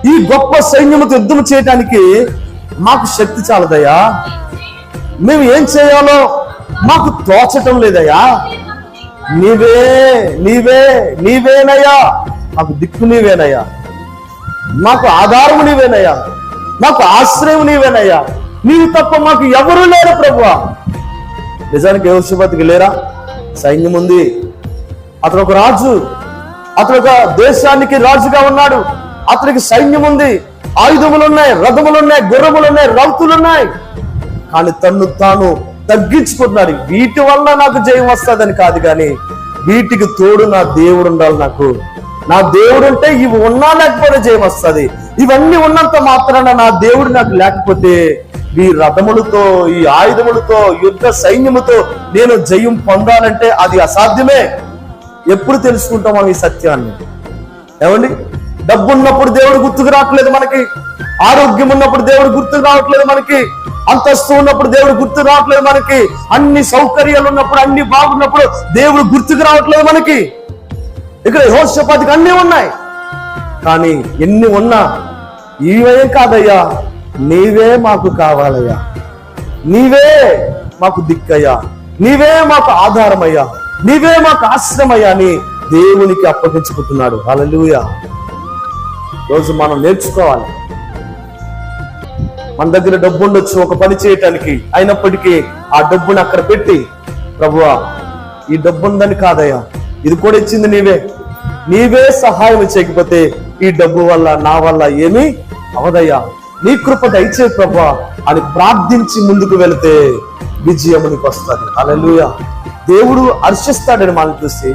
ఈ గొప్ప సైన్యముతో యుద్ధం చేయటానికి మాకు శక్తి చాలదయ్యా. మేము ఏం చేయాలో మాకు తోచటం లేదయ్యా. నీవే నీవే నీవేనయ్యా, మాకు దిక్కు నీవేనయ్యా, మాకు ఆధారము నీవేనయ్యా, మాకు ఆశ్రయం నీవేనయ్యా. నీవు తప్ప మాకు ఎవరు లేరు ప్రభువా. నిజానికి యెహోషాపాతుకి లేరా? సైన్యం ఉంది, అతను ఒక రాజు, అతను ఒక దేశానికి రాజుగా ఉన్నాడు, అతనికి సైన్యం ఉంది, ఆయుధములున్నాయి, రథములున్నాయి, గుర్రములున్నాయి, రౌతులున్నాయి. కానీ తన్ను తాను తగ్గించుకుంటున్నాడు. వీటి వల్ల నాకు జయం వస్తుందని కాదు, కానీ వీటికి తోడు నా దేవుడు ఉండాలి. నా దేవుడు ఉంటే ఇవి ఉన్నా లేకపోతే జయం వస్తుంది. ఇవన్నీ ఉన్నంత మాత్రాన నా దేవుడు నాకు లేకపోతే ఈ రథములతో, ఈ ఆయుధములతో, యుద్ధ సైన్యముతో నేను జయం పొందాలంటే అది అసాధ్యమే. ఎప్పుడు తెలుసుకుంటాం మనం ఈ సత్యాన్ని? ఏమండి, డబ్బు ఉన్నప్పుడు దేవుడు గుర్తుకు రావట్లేదు మనకి, ఆరోగ్యం ఉన్నప్పుడు దేవుడు గుర్తుకు రావట్లేదు మనకి, అంతస్తు ఉన్నప్పుడు దేవుడు గుర్తు రావట్లేదు మనకి, అన్ని సౌకర్యాలు ఉన్నప్పుడు, అన్ని బాగున్నప్పుడు దేవుడు గుర్తుకు రావట్లేదు మనకి. ఇక్కడ యెహోషాపాతుకి అన్ని ఉన్నాయి, కానీ ఎన్ని ఉన్నా ఇవే కాదయ్యా, నీవే మాకు కావాలయ్యా, నీవే మాకు దిక్కయ్యా, నీవే మాకు ఆధారమయ్యా, నీవే మాకు ఆశ్రమయ్యా అని దేవునికి అప్పగించుకుంటున్నాడు. హల్లెలూయా. రోజు మనం నేర్చుకోవాలి. మన దగ్గర డబ్బు ఉండొచ్చు ఒక పని చేయటానికి, అయినప్పటికీ ఆ డబ్బుని అక్కడ పెట్టి, ప్రభువా ఈ డబ్బు ఉందని కాదయ్యా, ఇది కూడా ఇచ్చింది నీవే, నీవే సహాయం చేయకపోతే ఈ డబ్బు వల్ల నా వల్ల ఏమీ అవదయ్యా, నీ కృప దయచే ప్రభువా అని ప్రార్థించి ముందుకు వెళితే విజయం నీకు వస్తుంది. హల్లెలూయా. దేవుడు హర్షిస్తాడని మనం చూసి